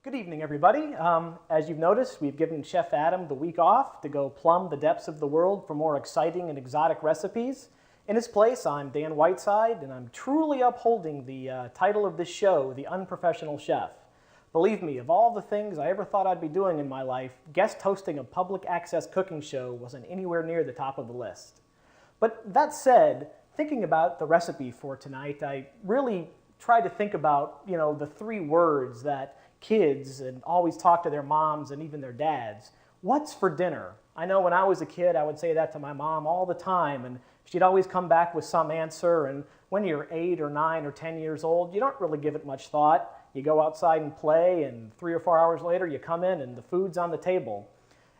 Good evening, everybody. As you've noticed, we've given Chef Adam the week off to go plumb the depths of the world for more exciting and exotic recipes. In his place, I'm Dan Whiteside, and I'm truly upholding the title of this show, The Unprofessional Chef. Believe me, of all the things I ever thought I'd be doing in my life, guest hosting a public access cooking show wasn't anywhere near the top of the list. But that said, thinking about the recipe for tonight, I really tried to think about, the three words that kids and always talk to their moms and even their dads. What's for dinner? I know when I was a kid, I would say that to my mom all the time, and she'd always come back with some answer. And when you're 8 or 9 or 10 years old, you don't really give it much thought. You go outside and play, and 3 or 4 hours later, you come in and the food's on the table.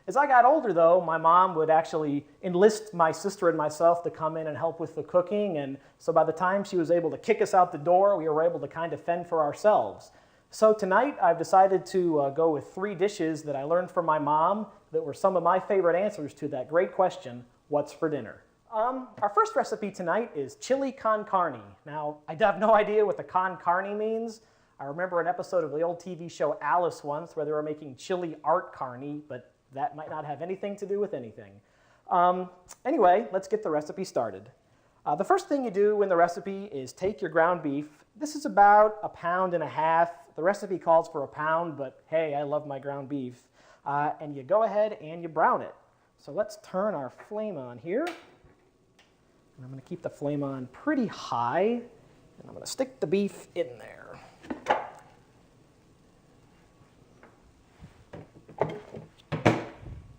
As I got older, though, my mom would actually enlist my sister and myself to come in and help with the cooking, and so by the time she was able to kick us out the door, we were able to kind of fend for ourselves. So tonight, I've decided to go with 3 dishes that I learned from my mom that were some of my favorite answers to that great question, what's for dinner? Our first recipe tonight is chili con carne. Now, I have no idea what the con carne means. I remember an episode of the old TV show Alice once where they were making chili art carne, but that might not have anything to do with anything. Anyway, let's get the recipe started. The first thing you do in the recipe is take your ground beef. This is about 1.5 pounds. The recipe calls for 1 pound, but hey, I love my ground beef. And you go ahead and you brown it. So let's turn our flame on here. And I'm going to keep the flame on pretty high. And I'm going to stick the beef in there.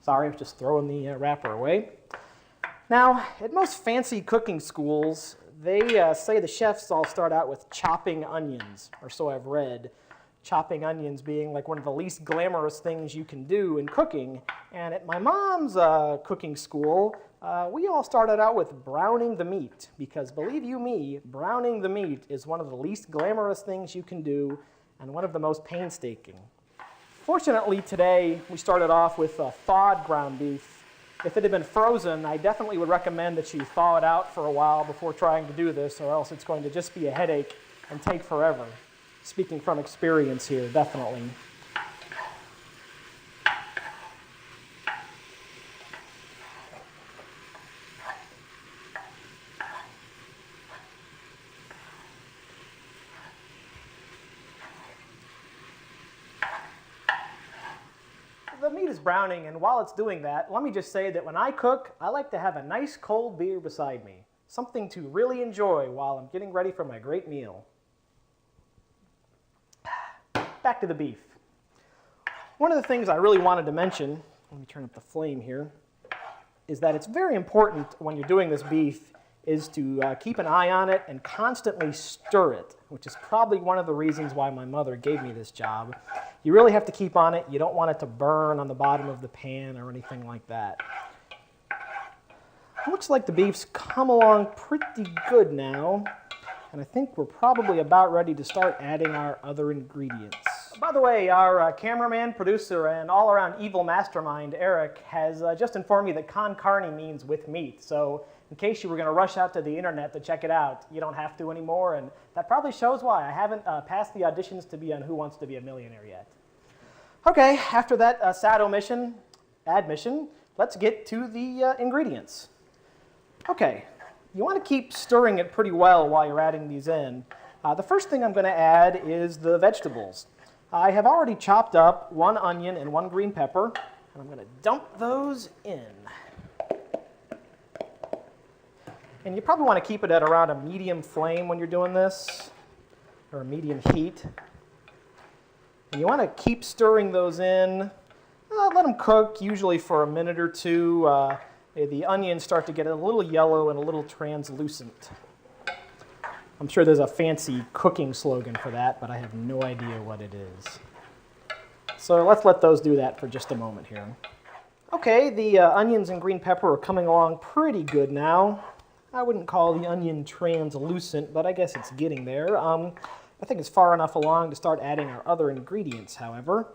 Sorry, I was just throwing the wrapper away. Now, at most fancy cooking schools, they say the chefs all start out with chopping onions, or so I've read. Chopping onions being like one of the least glamorous things you can do in cooking. And at my mom's cooking school, we all started out with browning the meat, because believe you me, browning the meat is one of the least glamorous things you can do and one of the most painstaking. Fortunately, today we started off with thawed ground beef. If it had been frozen, I definitely would recommend that you thaw it out for a while before trying to do this, or else it's going to just be a headache and take forever. Speaking from experience here, definitely. The meat is browning, and while it's doing that, let me just say that when I cook, I like to have a nice cold beer beside me. Something to really enjoy while I'm getting ready for my great meal. Back to the beef. One of the things I really wanted to mention, let me turn up the flame here, is that it's very important when you're doing this beef is to keep an eye on it and constantly stir it, which is probably one of the reasons why my mother gave me this job. You really have to keep on it. You don't want it to burn on the bottom of the pan or anything like that. It looks like the beef's come along pretty good now, and I think we're probably about ready to start adding our other ingredients. By the way, our cameraman, producer, and all-around evil mastermind, Eric, has just informed me that con carne means with meat. So in case you were going to rush out to the internet to check it out, you don't have to anymore, and that probably shows why. I haven't passed the auditions to be on Who Wants to Be a Millionaire yet. Okay, after that sad admission, let's get to the ingredients. Okay, you want to keep stirring it pretty well while you're adding these in. The first thing I'm going to add is the vegetables. I have already chopped up 1 onion and 1 green pepper, and I'm going to dump those in. And you probably want to keep it at around a medium flame when you're doing this, or a medium heat. And you want to keep stirring those in. Let them cook, usually for a minute or 2. The onions start to get a little yellow and a little translucent. I'm sure there's a fancy cooking slogan for that, but I have no idea what it is. So let's let those do that for just a moment here. Okay, the onions and green pepper are coming along pretty good now. I wouldn't call the onion translucent, but I guess it's getting there. I think it's far enough along to start adding our other ingredients, however.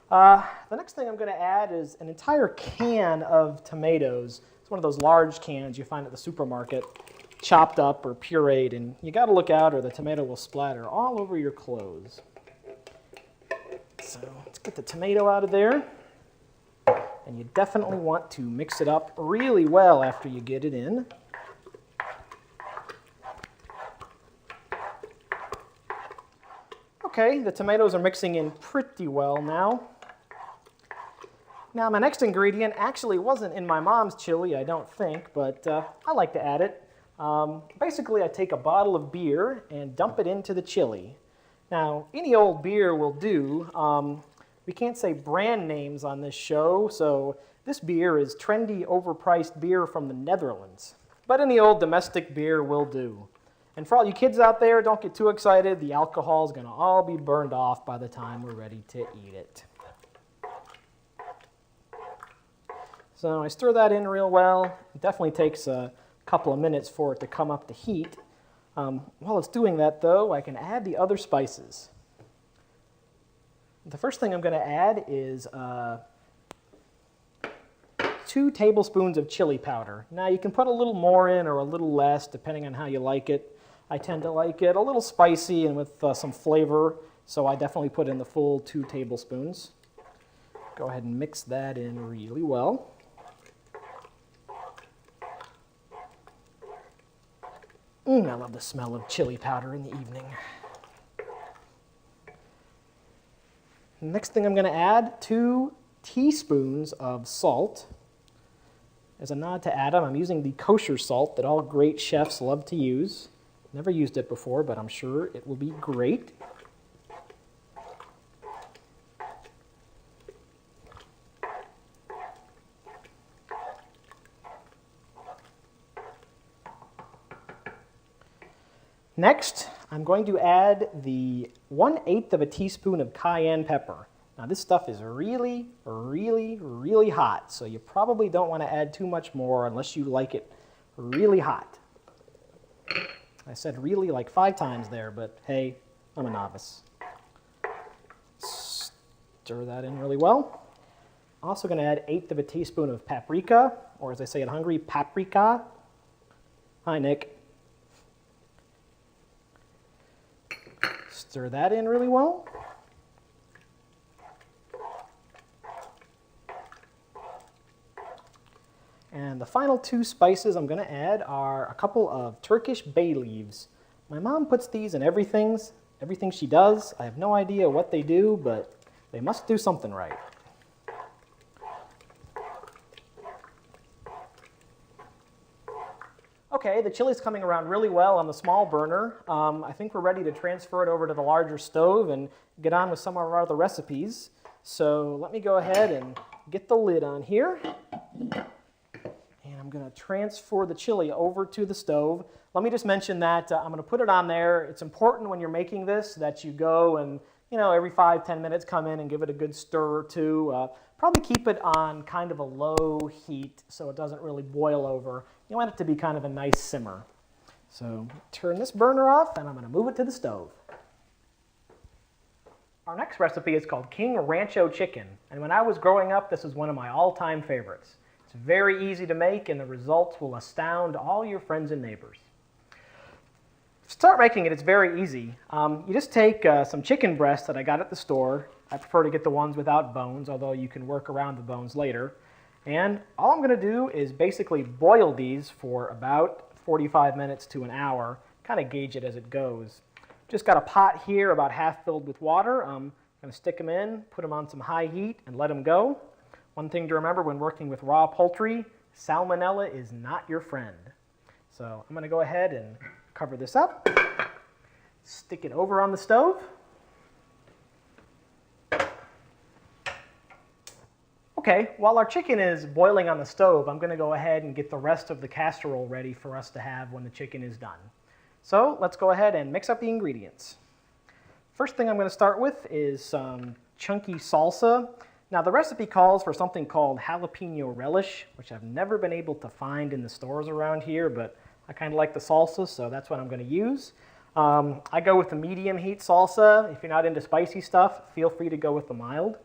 The next thing I'm going to add is an entire can of tomatoes. It's one of those large cans you find at the supermarket, chopped up or pureed, and you got to look out or the tomato will splatter all over your clothes. So let's get the tomato out of there. And you definitely want to mix it up really well after you get it in. Okay, the tomatoes are mixing in pretty well now. Now my next ingredient actually wasn't in my mom's chili, I don't think, but I like to add it. Basically, I take a bottle of beer and dump it into the chili. Now, any old beer will do. We can't say brand names on this show, so this beer is trendy, overpriced beer from the Netherlands. But any old domestic beer will do. And for all you kids out there, don't get too excited. The alcohol is going to all be burned off by the time we're ready to eat it. So I stir that in real well. It definitely takes a couple of minutes for it to come up to heat. While it's doing that, though, I can add the other spices. The first thing I'm going to add is 2 tablespoons of chili powder. Now, you can put a little more in or a little less, depending on how you like it. I tend to like it a little spicy and with some flavor, so I definitely put in the full 2 tablespoons. Go ahead and mix that in really well. I love the smell of chili powder in the evening. Next thing I'm going to add 2 teaspoons of salt. As a nod to Adam, I'm using the kosher salt that all great chefs love to use. Never used it before, but I'm sure it will be great. Next, I'm going to add the 1/8 of a teaspoon of cayenne pepper. Now this stuff is really, really, really hot, so you probably don't want to add too much more unless you like it really hot. I said really like 5 times there, but hey, I'm a novice. Stir that in really well. Also going to add 1/8 of a teaspoon of paprika, or as I say in Hungary, paprika. Hi, Nick. Stir that in really well. And the final 2 spices I'm going to add are a couple of Turkish bay leaves. My mom puts these in everything she does. I have no idea what they do, but they must do something right. Okay, the chili's coming around really well on the small burner. I think we're ready to transfer it over to the larger stove and get on with some of our other recipes. So let me go ahead and get the lid on here. And I'm going to transfer the chili over to the stove. Let me just mention that I'm going to put it on there. It's important when you're making this that you go and, every 5-10 minutes come in and give it a good stir or two. Probably keep it on kind of a low heat so it doesn't really boil over. You want it to be kind of a nice simmer. So turn this burner off and I'm going to move it to the stove. Our next recipe is called King Rancho Chicken. And when I was growing up, this was one of my all-time favorites. It's very easy to make and the results will astound all your friends and neighbors. To start making it, it's very easy. You just take some chicken breasts that I got at the store. I prefer to get the ones without bones, although you can work around the bones later. And all I'm going to do is basically boil these for about 45 minutes to an hour, kind of gauge it as it goes. Just got a pot here about half filled with water. I'm going to stick them in, put them on some high heat, and let them go. One thing to remember when working with raw poultry, salmonella is not your friend. So I'm going to go ahead and cover this up, stick it over on the stove. Okay, while our chicken is boiling on the stove, I'm going to go ahead and get the rest of the casserole ready for us to have when the chicken is done. So let's go ahead and mix up the ingredients. First thing I'm going to start with is some chunky salsa. Now the recipe calls for something called jalapeno relish, which I've never been able to find in the stores around here, but I kind of like the salsa, so that's what I'm going to use. I go with the medium heat salsa. If you're not into spicy stuff, feel free to go with the mild.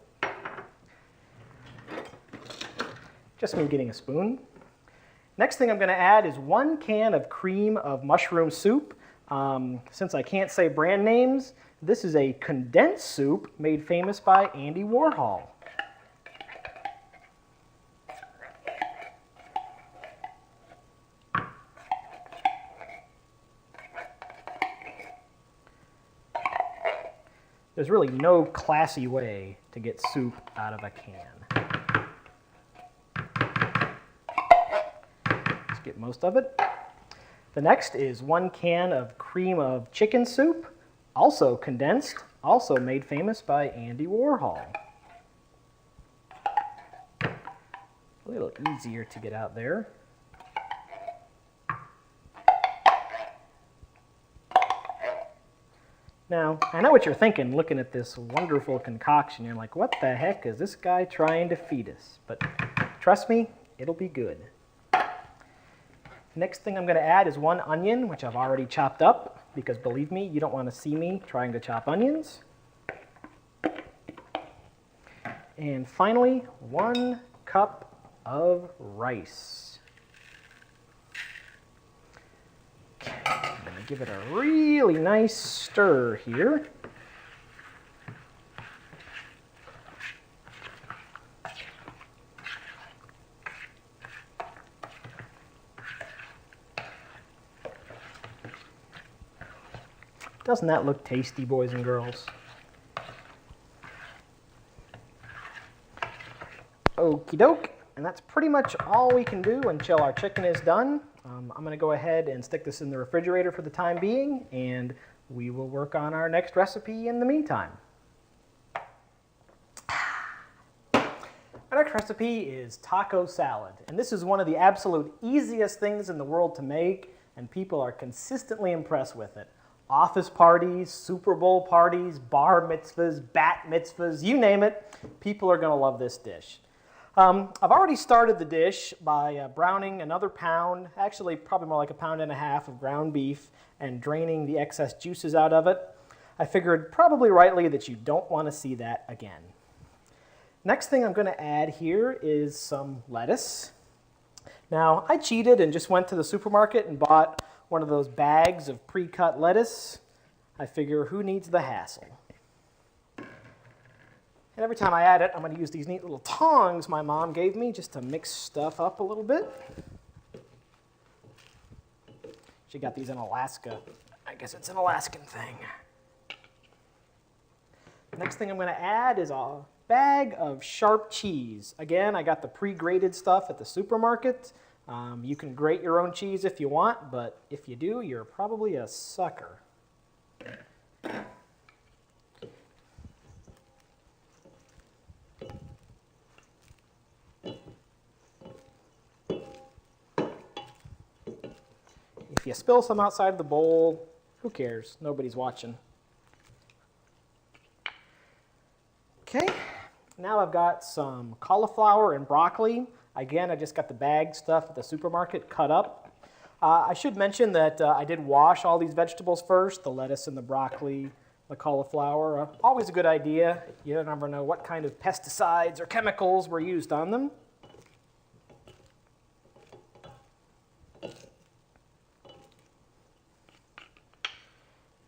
Just me getting a spoon. Next thing I'm going to add is 1 can of cream of mushroom soup. Since I can't say brand names, this is a condensed soup made famous by Andy Warhol. There's really no classy way to get soup out of a can. Let's get most of it. The next is 1 can of cream of chicken soup, also condensed, also made famous by Andy Warhol. A little easier to get out there. Now, I know what you're thinking looking at this wonderful concoction. You're like, what the heck is this guy trying to feed us? But trust me, it'll be good. Next thing I'm going to add is 1 onion, which I've already chopped up, because believe me, you don't want to see me trying to chop onions. And finally, 1 cup of rice. I'm going to give it a really nice stir here. Doesn't that look tasty, boys and girls? Okie doke, and that's pretty much all we can do until our chicken is done. I'm going to go ahead and stick this in the refrigerator for the time being, and we will work on our next recipe in the meantime. Our next recipe is taco salad, and this is one of the absolute easiest things in the world to make, and people are consistently impressed with it. Office parties, Super Bowl parties, bar mitzvahs, bat mitzvahs, you name it, people are going to love this dish. I've already started the dish by browning another pound, actually probably more like 1.5 pounds of ground beef, and draining the excess juices out of it. I figured probably rightly that you don't want to see that again. Next thing I'm going to add here is some lettuce. Now, I cheated and just went to the supermarket and bought one of those bags of pre-cut lettuce. I figure, who needs the hassle? And every time I add it, I'm going to use these neat little tongs my mom gave me just to mix stuff up a little bit. She got these in Alaska. I guess it's an Alaskan thing. Next thing I'm going to add is a bag of sharp cheese. Again, I got the pre-grated stuff at the supermarket. You can grate your own cheese if you want, but if you do, you're probably a sucker. If you spill some outside the bowl, who cares? Nobody's watching. Okay, now I've got some cauliflower and broccoli. Again, I just got the bag stuff at the supermarket cut up. I should mention that I did wash all these vegetables first, the lettuce and the broccoli, the cauliflower. Always a good idea. You never know what kind of pesticides or chemicals were used on them.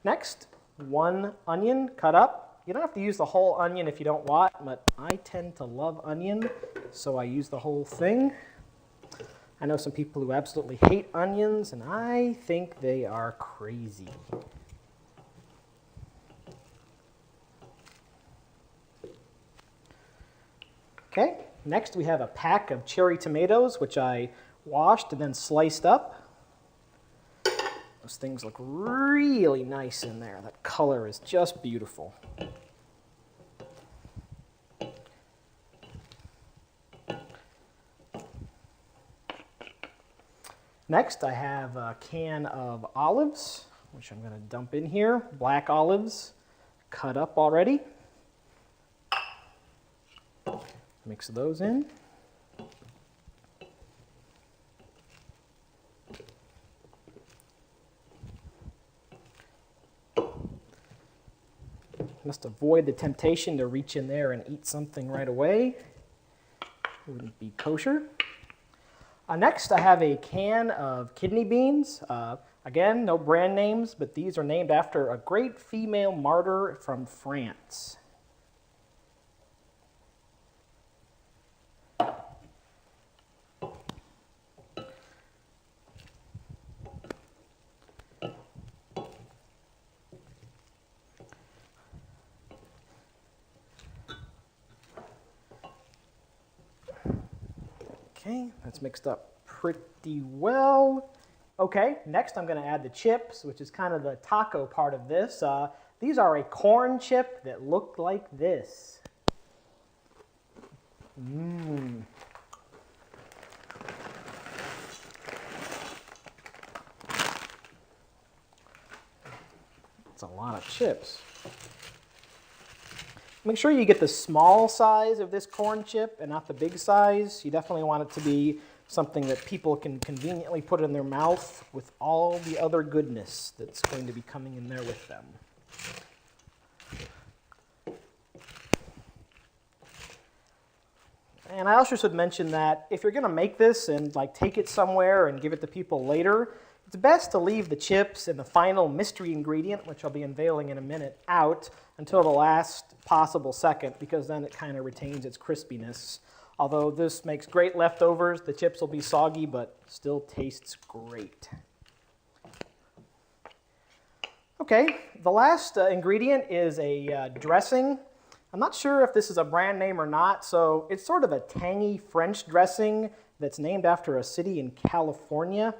Next, 1 onion cut up. You don't have to use the whole onion if you don't want, but I tend to love onion, so I use the whole thing. I know some people who absolutely hate onions, and I think they are crazy. Okay, next we have a pack of cherry tomatoes, which I washed and then sliced up. Those things look really nice in there. That color is just beautiful. Next, I have a can of olives, which I'm going to dump in here. Black olives, cut up already. Mix those in. Must avoid the temptation to reach in there and eat something right away. Wouldn't be kosher. Next, I have a can of kidney beans. Again, no brand names, but these are named after a great female martyr from France. Okay, that's mixed up pretty well. Okay, next I'm going to add the chips, which is kind of the taco part of this. These are a corn chip that look like this. That's a lot of chips. Make sure you get the small size of this corn chip and not the big size. You definitely want it to be something that people can conveniently put in their mouth with all the other goodness that's going to be coming in there with them. And I also should mention that if you're going to make this and like take it somewhere and give it to people later, it's best to leave the chips and the final mystery ingredient, which I'll be unveiling in a minute, out until the last possible second, because then it kind of retains its crispiness. Although this makes great leftovers, the chips will be soggy, but still tastes great. Okay, the last ingredient is a dressing. I'm not sure if this is a brand name or not, so it's sort of a tangy French dressing that's named after a city in California.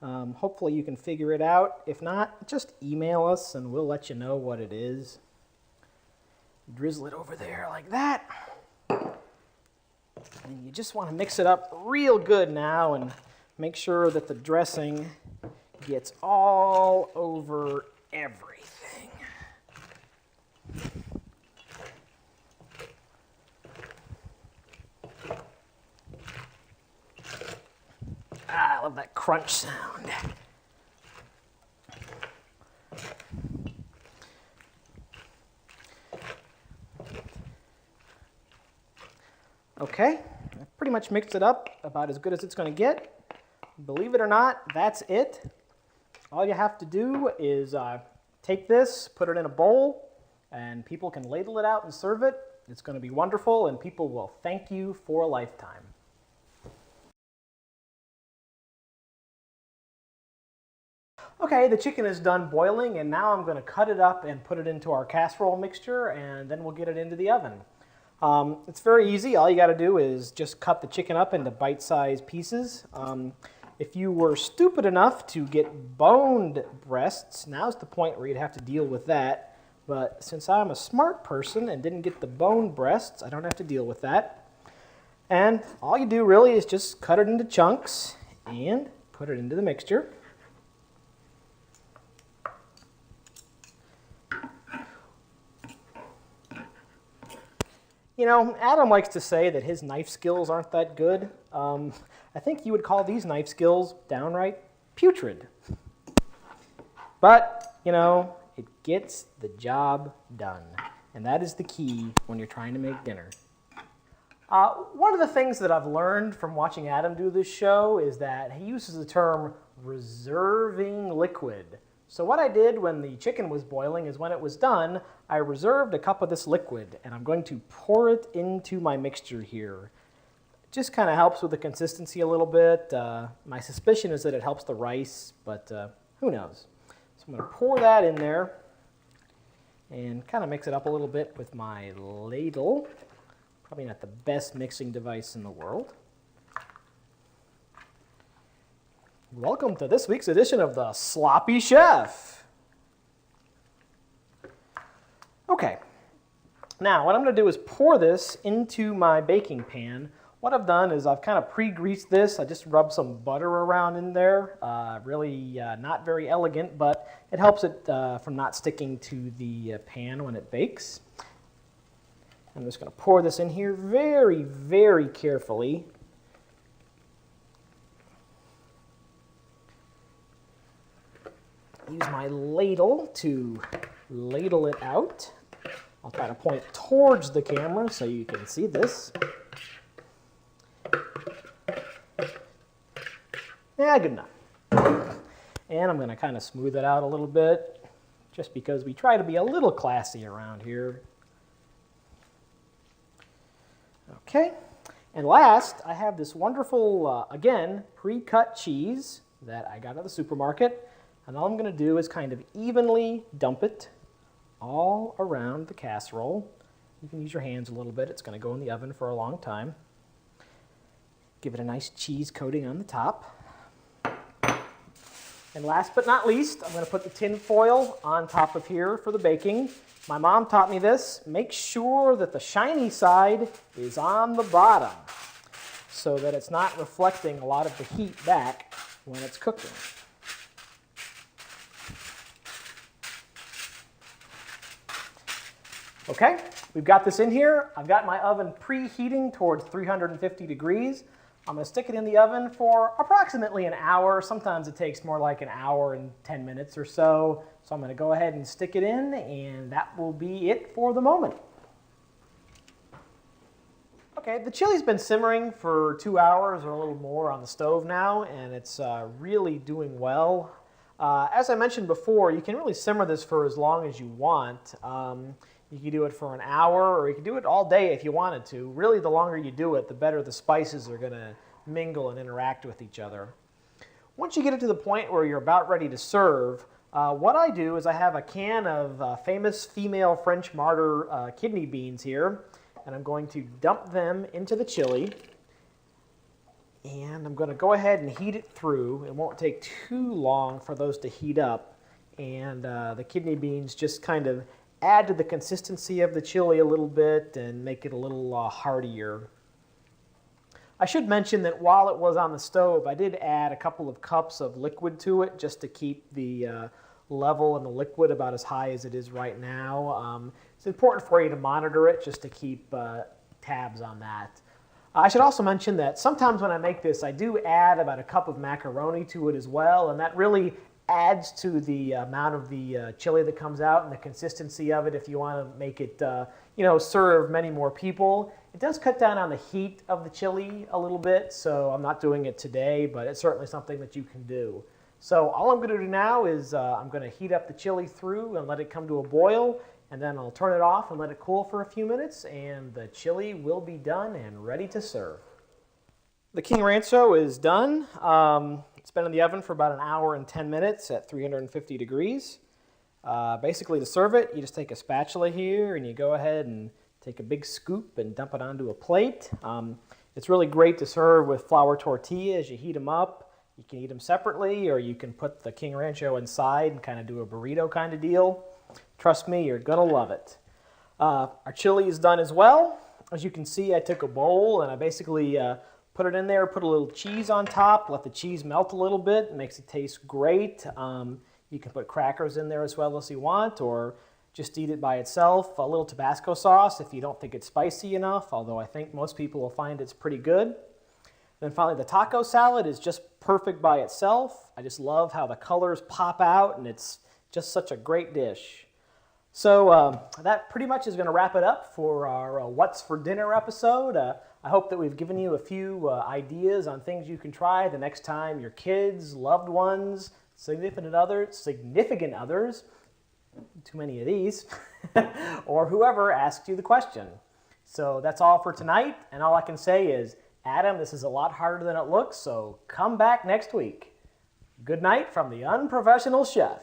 Hopefully you can figure it out. If not, just email us and we'll let you know what it is. Drizzle it over there like that. And you just want to mix it up real good now and make sure that the dressing gets all over everything. I love that crunch sound. Okay, I've pretty much mixed it up about as good as it's going to get. Believe it or not, that's it. All you have to do is take this, put it in a bowl, and people can ladle it out and serve it. It's going to be wonderful, and people will thank you for a lifetime. Okay, the chicken is done boiling, and now I'm going to cut it up and put it into our casserole mixture, and then we'll get it into the oven. It's very easy. All you got to do is just cut the chicken up into bite-sized pieces. If you were stupid enough to get boned breasts, now's the point where you'd have to deal with that. But since I'm a smart person and didn't get the boned breasts, I don't have to deal with that. And all you do really is just cut it into chunks and put it into the mixture. You know, Adam likes to say that his knife skills aren't that good. I think you would call these knife skills downright putrid. But, you know, it gets the job done. And that is the key when you're trying to make dinner. One of the things that I've learned from watching Adam do this show is that he uses the term reserving liquid. So what I did when the chicken was boiling is when it was done, I reserved a cup of this liquid, and I'm going to pour it into my mixture here. It just kind of helps with the consistency a little bit. My suspicion is that it helps the rice, but who knows? So I'm going to pour that in there and kind of mix it up a little bit with my ladle. Probably not the best mixing device in the world. Welcome to this week's edition of the Sloppy Chef. Okay, now what I'm going to do is pour this into my baking pan. What I've done is I've kind of pre-greased this. I just rubbed some butter around in there. Really not very elegant, but it helps it from not sticking to the pan when it bakes. I'm just going to pour this in here very, very carefully. Use my ladle to ladle it out. I'll try to point towards the camera so you can see this. Yeah, good enough. And I'm going to kind of smooth it out a little bit, just because we try to be a little classy around here. Okay, and last, I have this wonderful, again, pre-cut cheese that I got at the supermarket. And all I'm going to do is kind of evenly dump it all around the casserole. You can use your hands a little bit. It's going to go in the oven for a long time. Give it a nice cheese coating on the top. And last but not least, I'm going to put the tin foil on top of here for the baking. My mom taught me this. Make sure that the shiny side is on the bottom so that it's not reflecting a lot of the heat back when it's cooking. Okay, we've got this in here. I've got my oven preheating towards 350 degrees. I'm going to stick it in the oven for approximately an hour. Sometimes it takes more like an hour and 10 minutes or so. So I'm going to go ahead and stick it in, and that will be it for the moment. Okay, the chili's been simmering for 2 hours or a little more on the stove now, and it's really doing well. As I mentioned before, you can really simmer this for as long as you want. You can do it for an hour, or you can do it all day if you wanted to. Really, the longer you do it, the better the spices are going to mingle and interact with each other. Once you get it to the point where you're about ready to serve, what I do is I have a can of famous female French martyr kidney beans here, and I'm going to dump them into the chili. And I'm going to go ahead and heat it through. It won't take too long for those to heat up, and the kidney beans just kind of add to the consistency of the chili a little bit and make it a little heartier. I should mention that while it was on the stove, I did add a couple of cups of liquid to it just to keep the level in the liquid about as high as it is right now. It's important for you to monitor it just to keep tabs on that. I should also mention that sometimes when I make this, I do add about a cup of macaroni to it as well, and that really adds to the amount of the chili that comes out and the consistency of it if you want to make it, serve many more people. It does cut down on the heat of the chili a little bit, so I'm not doing it today, but it's certainly something that you can do. So all I'm going to do now is I'm going to heat up the chili through and let it come to a boil, and then I'll turn it off and let it cool for a few minutes, and the chili will be done and ready to serve. The King Rancho is done. It's been in the oven for about an hour and 10 minutes at 350 degrees. Basically, to serve it, you just take a spatula here and you go ahead and take a big scoop and dump it onto a plate. It's really great to serve with flour tortillas. You heat them up. You can eat them separately, or you can put the King Rancho inside and kind of do a burrito kind of deal. Trust me, you're going to love it. Our chili is done as well. As you can see, I took a bowl and I basically put it in there, put a little cheese on top, let the cheese melt a little bit. It makes it taste great. You can put crackers in there as well as you want, or just eat it by itself. A little Tabasco sauce if you don't think it's spicy enough, although I think most people will find it's pretty good. Then finally, the taco salad is just perfect by itself. I just love how the colors pop out, and it's just such a great dish. So that pretty much is going to wrap it up for our What's for Dinner episode. I hope that we've given you a few ideas on things you can try the next time your kids, loved ones, significant others, too many of these, or whoever asks you the question. So that's all for tonight, and all I can say is, Adam, this is a lot harder than it looks, so come back next week. Good night from the Unprofessional Chef.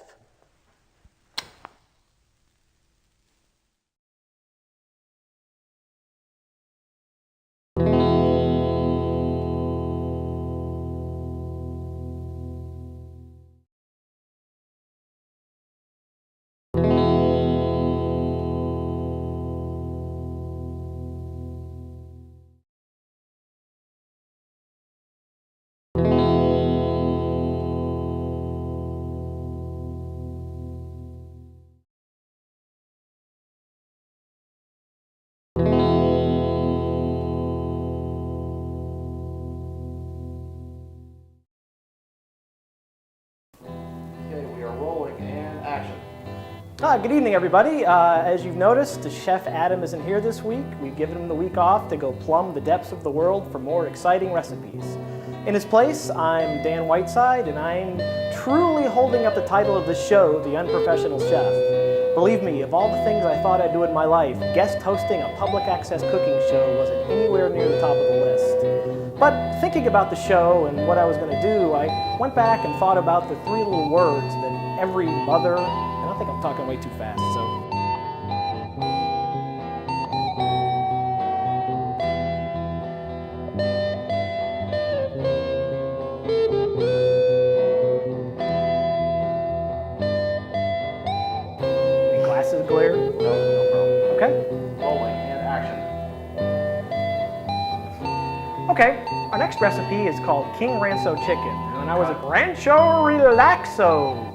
Good evening, everybody. As you've noticed, Chef Adam isn't here this week. We've given him the week off to go plumb the depths of the world for more exciting recipes. In his place, I'm Dan Whiteside, and I'm truly holding up the title of the show, The Unprofessional Chef. Believe me, of all the things I thought I'd do in my life, guest hosting a public access cooking show wasn't anywhere near the top of the list. But thinking about the show and what I was going to do, I went back and thought about the three little words that every mother, and I think I'm talking way too fast, so. Any glasses glare? No problem. Okay. Rolling and action. Okay, our next recipe is called King Rancho Chicken. And I was at Rancho Relaxo.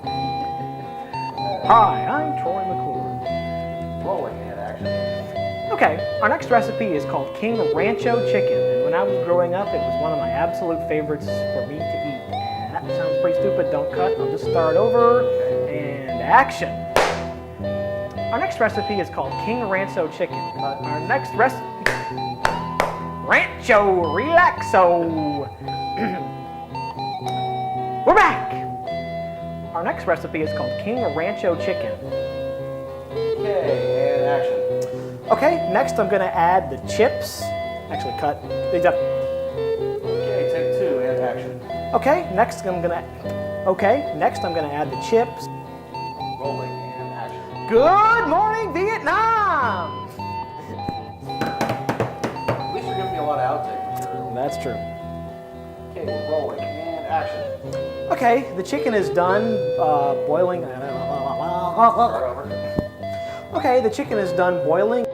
Hi, I'm Troy McClure. Rolling and action. Okay, our next recipe is called King Rancho Chicken. And when I was growing up, it was one of my absolute favorites for me to eat. And that sounds pretty stupid, don't cut. I'll just start over and action. Our next recipe is called King Rancho Chicken. Our next recipe... Rancho Relaxo. We're back! Our next recipe is called King Rancho Chicken. Okay, and action. Okay, next I'm gonna add the chips. Actually, cut. Okay, take two and action. Okay, next I'm gonna add the chips. Rolling and action. Good morning, Vietnam! At least you're giving me a lot of outtake material. That's true. Okay, we're rolling and action. Okay, the chicken is done boiling. Start over. Okay, the chicken is done boiling.